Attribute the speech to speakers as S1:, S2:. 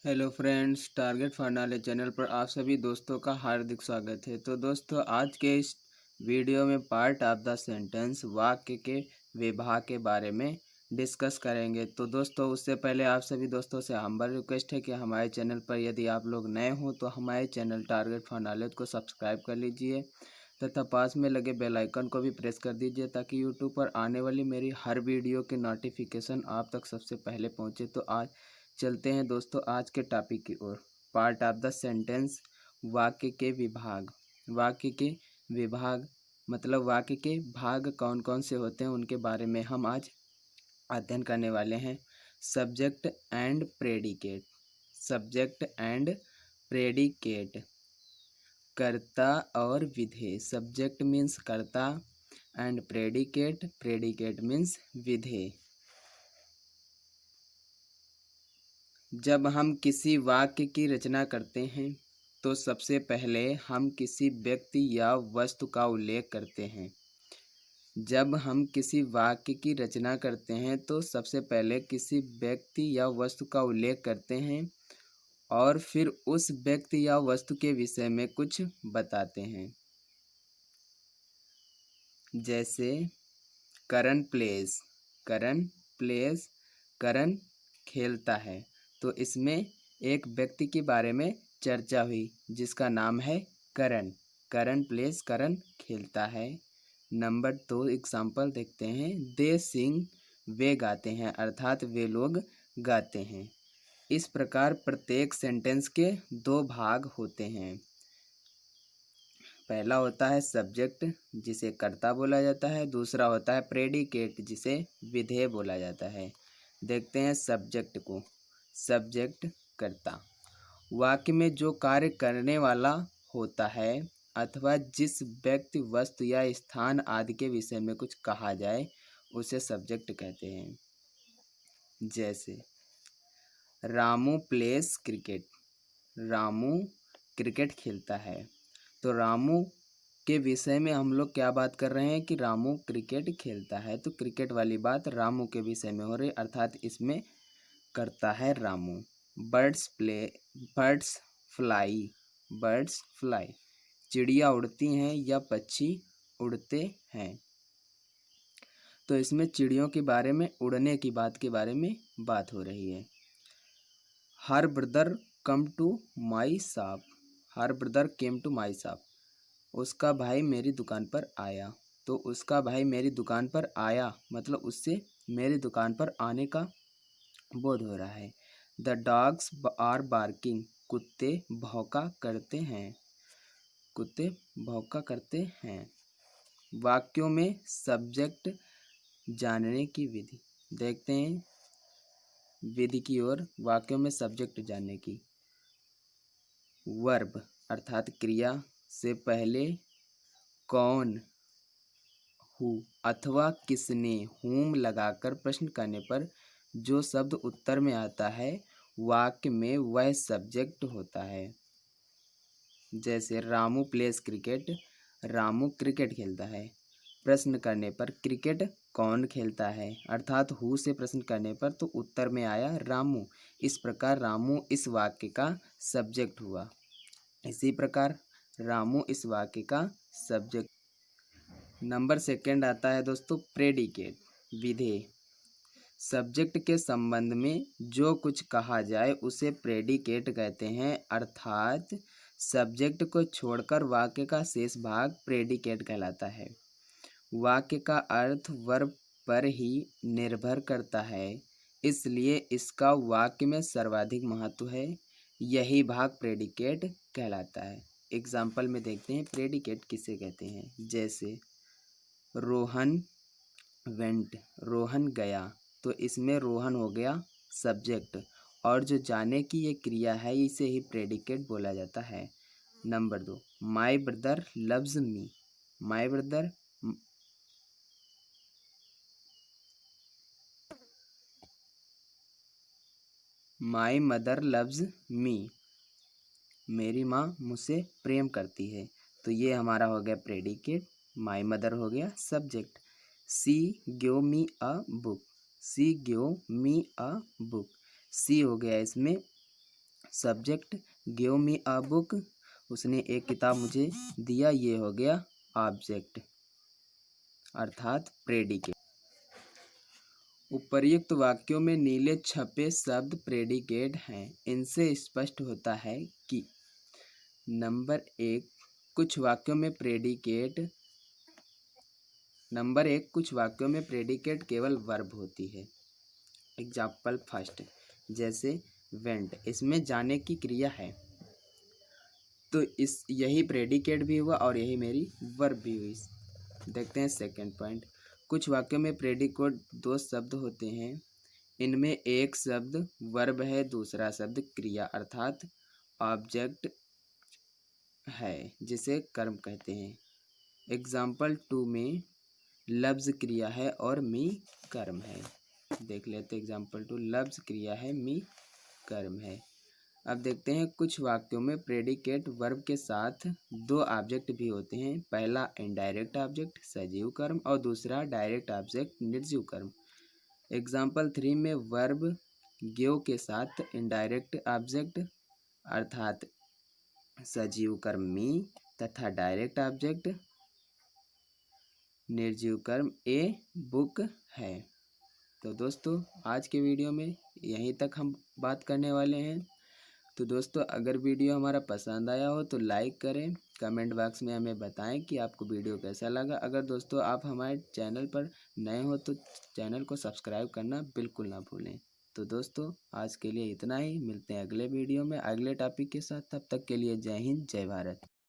S1: Hello friends, target for knowledge channel पर आप सभी दोस्तों का हार्दिक स्वागत है। तो दोस्तों, आज के इस वीडियो में पार्ट ऑफ द सेंटेंस वाक्य के विभाग के बारे में डिस्कस करेंगे। तो दोस्तों, उससे पहले आप सभी दोस्तों से हम्बल रिक्वेस्ट है कि हमारे चैनल पर यदि आप लोग नए हो तो हमारे चैनल टारगेट फॉर नॉलेज को सब्सक्राइब कर लीजिए तथा पास में लगे बेल आइकन को भी प्रेस कर दीजिए ताकि यूट्यूब पर आने वाली मेरी हर वीडियो की नोटिफिकेशन आप तक सबसे पहले पहुंचे। तो आज चलते हैं दोस्तों आज के टॉपिक की ओर। पार्ट ऑफ द सेंटेंस वाक्य के विभाग। वाक्य के विभाग मतलब वाक्य के भाग कौन कौन से होते हैं उनके बारे में हम आज अध्ययन करने वाले हैं। Subject and predicate. Subject and predicate, कर्ता और विधेय। सब्जेक्ट मीन्स कर्ता एंड प्रेडिकेट मीन्स विधेय। जब हम किसी वाक्य की रचना करते हैं तो सबसे पहले हम किसी व्यक्ति या वस्तु का उल्लेख करते हैं। जब हम किसी वाक्य की रचना करते हैं तो सबसे पहले किसी व्यक्ति या वस्तु का उल्लेख करते हैं और फिर उस व्यक्ति या वस्तु के विषय में कुछ बताते हैं। जैसे करण प्लेस। करण प्लेस, करण खेलता है। तो इसमें एक व्यक्ति के बारे में चर्चा हुई जिसका नाम है करण। करण प्लेस, करण खेलता है। नंबर 2 एग्जाम्पल देखते हैं। दे सिंग, वे गाते हैं, अर्थात वे लोग गाते हैं। इस प्रकार प्रत्येक सेंटेंस के दो भाग होते हैं। पहला होता है सब्जेक्ट जिसे कर्ता बोला जाता है, दूसरा होता है प्रेडिकेट जिसे विधेय बोला जाता है। देखते हैं सब्जेक्ट को। सब्जेक्ट कर्ता, वाक्य में जो कार्य करने वाला होता है अथवा जिस व्यक्ति, वस्तु या स्थान आदि के विषय में कुछ कहा जाए उसे सब्जेक्ट कहते हैं। जैसे Ramu place cricket. Ramu cricket खेलता है। तो रामू के विषय में हम लोग क्या बात कर रहे हैं कि रामू क्रिकेट खेलता है। तो क्रिकेट वाली बात रामू के विषय में हो रही, अर्थात इसमें करता है Ramu. Birds fly. Birds fly, चिड़िया उड़ती हैं या पक्षी उड़ते हैं। तो इसमें चिड़ियों के बारे में, उड़ने की बात के बारे में बात हो रही है। Her brother come to my shop. Her brother came to my shop, उसका भाई मेरी दुकान पर आया। तो उसका भाई मेरी दुकान पर आया मतलब उससे मेरी दुकान पर आने का बोध हो रहा है। द डॉग्स आर बार्किंग, कुत्ते भौंका करते हैं। कुत्ते भौंका करते हैं। वाक्यों में सब्जेक्ट जानने की विधि देखते हैं। विधि की ओर, वाक्यों में सब्जेक्ट जानने की। वर्ब अर्थात क्रिया से पहले कौन, हु अथवा किसने, हुम लगाकर प्रश्न करने पर जो शब्द उत्तर में आता है वाक्य में वह सब्जेक्ट होता है। जैसे Ramu place cricket, Ramu cricket खेलता है। प्रश्न करने पर क्रिकेट कौन खेलता है, अर्थात हु से प्रश्न करने पर तो उत्तर में आया रामू। इस प्रकार रामू इस वाक्य का सब्जेक्ट हुआ। इसी प्रकार रामू इस वाक्य का सब्जेक्ट। नंबर सेकंड आता है दोस्तों प्रेडिकेट, विधेय। सब्जेक्ट के संबंध में जो कुछ कहा जाए उसे प्रेडिकेट कहते हैं, अर्थात सब्जेक्ट को छोड़कर वाक्य का शेष भाग प्रेडिकेट कहलाता है। वाक्य का अर्थ वर्ब पर ही निर्भर करता है, इसलिए इसका वाक्य में सर्वाधिक महत्व है। यही भाग प्रेडिकेट कहलाता है। एग्जाम्पल में देखते हैं प्रेडिकेट किसे कहते हैं। जैसे रोहन वेंट, रोहन गया। तो इसमें रोहन हो गया सब्जेक्ट और जो जाने की ये क्रिया है इसे ही प्रेडिकेट बोला जाता है। Number 2, my brother loves me. My brother, my mother loves me, मेरी माँ मुझसे प्रेम करती है। तो ये हमारा हो गया प्रेडिकेट। माई मदर हो गया subject. See give me a book. See give me a book, see हो गया इसमें subject give me a book, उसने एक किताब मुझे दिया, ये हो गया ऑब्जेक्ट अर्थात प्रेडिकेट। उपर्युक्त वाक्यों में नीले छपे शब्द प्रेडिकेट हैं। इनसे स्पष्ट होता है कि नंबर एक कुछ वाक्यों में प्रेडिकेट केवल वर्ब होती है। एग्जाम्पल फर्स्ट, जैसे वेंट, इसमें जाने की क्रिया है, तो यही प्रेडिकेट भी हुआ और यही मेरी वर्ब भी हुई। देखते हैं सेकंड पॉइंट, कुछ वाक्यों में प्रेडिकेट दो शब्द होते हैं। इनमें एक शब्द वर्ब है, दूसरा शब्द क्रिया अर्थात ऑब्जेक्ट है, जिसे कर्म कहते हैं। एग्जाम्पल 2 में लफ्ज़ क्रिया है और मी कर्म है। देख लेते एग्जाम्पल 2, लफ्ज़ क्रिया है, मी कर्म है। अब देखते हैं कुछ वाक्यों में प्रेडिकेट वर्ब के साथ दो ऑब्जेक्ट भी होते हैं। पहला इनडायरेक्ट ऑब्जेक्ट सजीव कर्म और दूसरा डायरेक्ट ऑब्जेक्ट निर्जीव कर्म। एग्जाम्पल 3 में वर्ब गिव के साथ इनडायरेक्ट ऑब्जेक्ट अर्थात सजीव कर्म मी तथा डायरेक्ट ऑब्जेक्ट निर्जीव कर्म ए बुक है। तो दोस्तों आज के वीडियो में यहीं तक हम बात करने वाले हैं। तो दोस्तों अगर वीडियो हमारा पसंद आया हो तो लाइक करें, कमेंट बॉक्स में हमें बताएं कि आपको वीडियो कैसा लगा। अगर दोस्तों आप हमारे चैनल पर नए हो तो चैनल को सब्सक्राइब करना बिल्कुल ना भूलें। तो दोस्तों आज के लिए इतना ही, मिलते हैं अगले वीडियो में अगले टॉपिक के साथ। तब तक के लिए जय हिंद जय भारत।